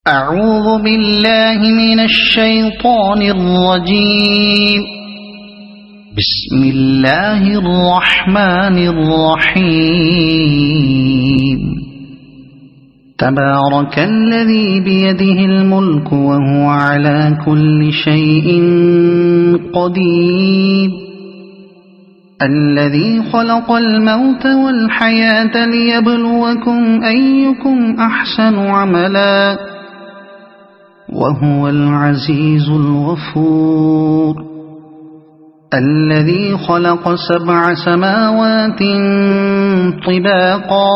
أعوذ بالله من الشيطان الرجيم. بسم الله الرحمن الرحيم. تبارك الذي بيده الملك وهو على كل شيء قدير. الذي خلق الموت والحياة ليبلوكم أيكم أحسن عملا وهو العزيز الغفور. الذي خلق 7 سماوات طباقا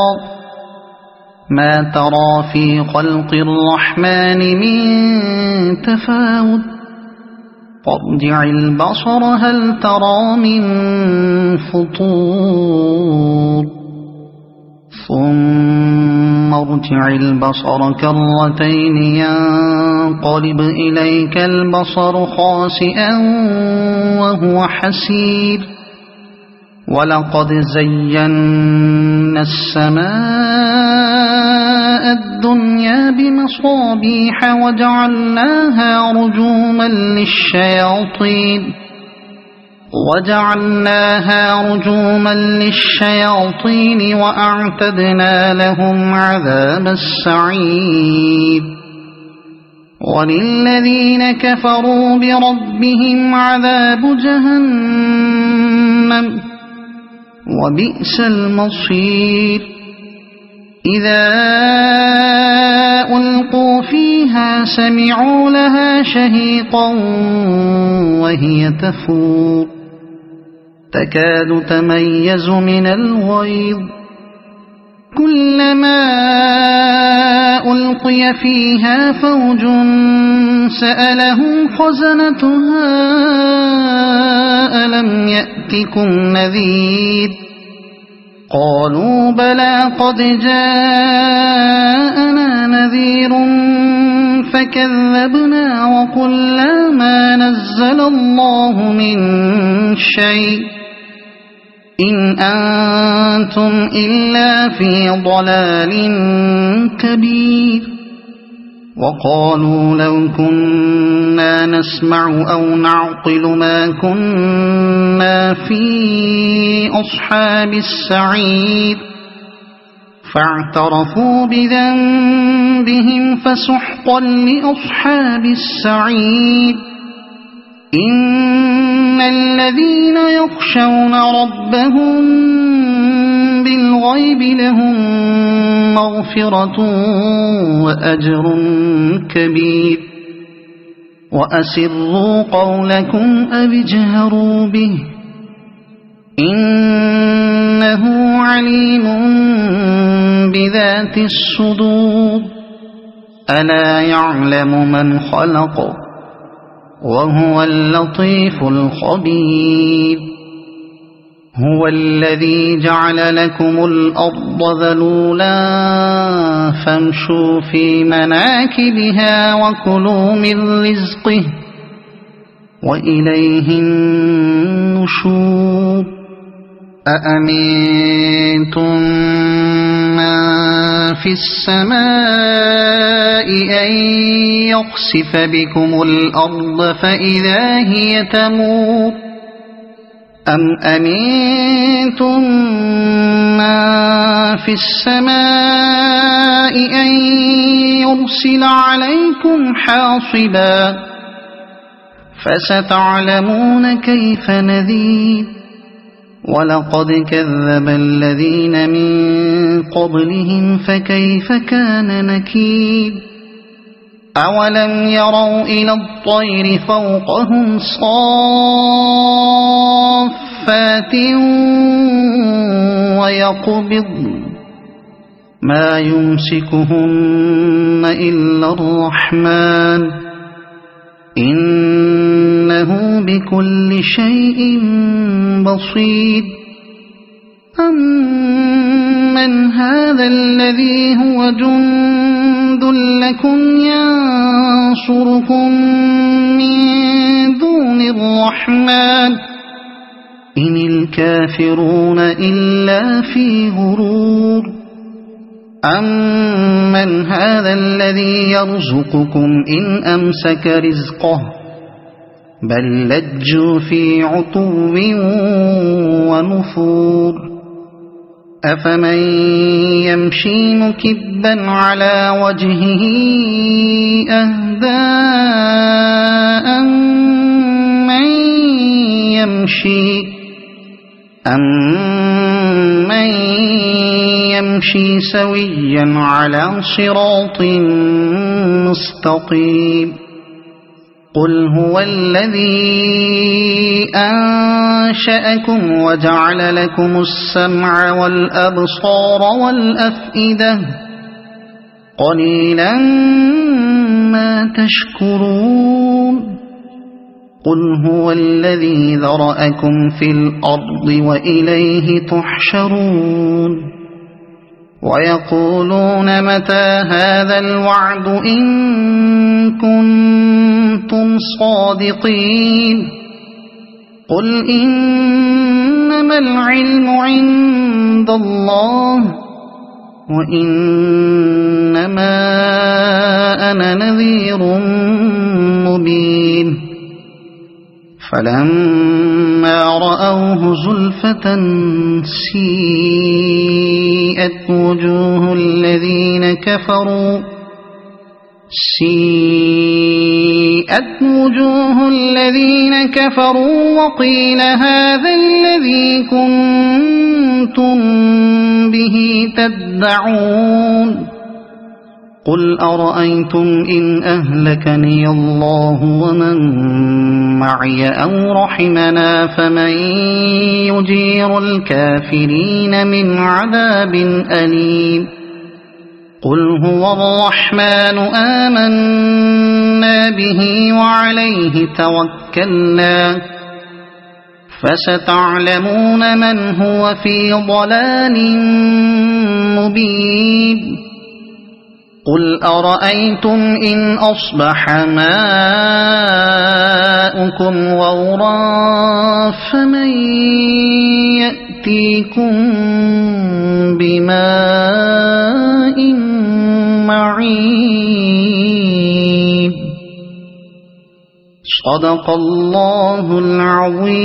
ما ترى في خلق الرحمن من تفاوت فارجع البصر هل ترى من فطور ثم ارجع البصر كرتين ينقلب إليك البصر خاسئا وهو حسير. ولقد زينا السماء الدنيا بمصابيح وجعلناها رجوما للشياطين وأعتدنا لهم عذاب السعير. وللذين كفروا بربهم عذاب جهنم وبئس المصير. إذا ألقوا فيها سمعوا لها شهيقا وهي تفور تكاد تميز من الغيظ. كلما ألقي فيها فوج سألهم خزنتها ألم يأتكم نذير قالوا بلى قد جاءنا نذير فكذبنا وقلنا ما نزل الله من شيء إن أنتم إلا في ضلال كبير. وقالوا لو كنا نسمع أو نعقل ما كنا في أصحاب السعير فاعترفوا بذنبهم فسحقا لأصحاب السعير. إن الذين يخشون ربهم بالغيب لهم مغفرة وأجر كبير. وأسروا قولكم أو اجهروا به إنه عليم بذات الصدور. ألا يعلم من خلق وهو اللطيف الخبير. هو الذي جعل لكم الأرض ذلولا فامشوا في مناكبها وكلوا من رزقه وإليه النشور. أأمنتم من في السماء أن يخسف بكم الأرض فإذا هي تمور أم أمنتم من في السماء أن يرسل عليكم حاصبا فستعلمون كيف نذير. ولقد كذب الذين من قبلهم فكيف كان نكير. أولم يروا إلى الطير فوقهم صافات ويقبضن ما يمسكهن إلا الرحمن إنه بكل شيء بصير. أمن هذا الذي هو جند لكم ينصركم من دون الرحمن إن الكافرون إلا في غرور. أَمَّنْ هَذَا الَّذِي يَرْزُقُكُمْ إِنْ أَمْسَكَ رِزْقَهُ بَل لَّجُّوا فِي عُتُوٍّ وَنُفُورٍ أَفَمَن يَمْشِي مُكِبًّا عَلَى وَجْهِهِ أَهْدَىٰ أَمَّن يَمْشِي سَوِيًّا عَلَى صِرَاطٍ مُّسْتَقِيمٍ قُلْ هُوَ الَّذِي أَنشَأَكُمْ وَجَعَلَ لَكُمُ السَّمْعَ وَالْأَبْصَارَ وَالْأَفْئِدَةَ قَلِيلًا مَّا تَشْكُرُونَ قُلْ هُوَ الَّذِي ذَرَأَكُمْ فِي الْأَرْضِ وَإِلَيْهِ تُحْشَرُونَ وَيَقُولُونَ مَتَىٰ هَٰذَا الْوَعْدُ إِن كُنتُمْ صَادِقِينَ قُلْ إِنَّمَا الْعِلْمُ عِندَ اللَّهِ وَإِنَّمَا أَنَا نَذِيرٌ مُّبِينٌ فَلَمَّا رَأَوْهُ زُلْفَةً سِيئَتْ وُجُوهُ الَّذِينَ كَفَرُوا وَقِيلَ هَٰذَا الَّذِي كُنتُم بِهِ تَدَّعُونَ قُلْ أَرَأَيْتُمْ إِنْ أَهْلَكَنِيَ اللَّهُ وَمَن مَّعِيَ أَوْ رَحِمَنَا فَمَن يُجِيرُ الْكَافِرِينَ مِنْ عَذَابٍ أَلِيمٍ قُلْ هُوَ الرَّحْمَٰنُ آمَنَّا بِهِ وَعَلَيْهِ تَوَكَّلْنَا فَسَتَعْلَمُونَ مَنْ هُوَ فِي ضَلَالٍ مُّبِينٍ قُلْ أَرَأَيْتُمْ إِنْ أَصْبَحَ مَاؤُكُمْ غَوْرًا فَمَن يَأْتِيكُم بِمَاءٍ مَّعِينٍ صَدَقَ اللَّهُ الْعَظِيمُ.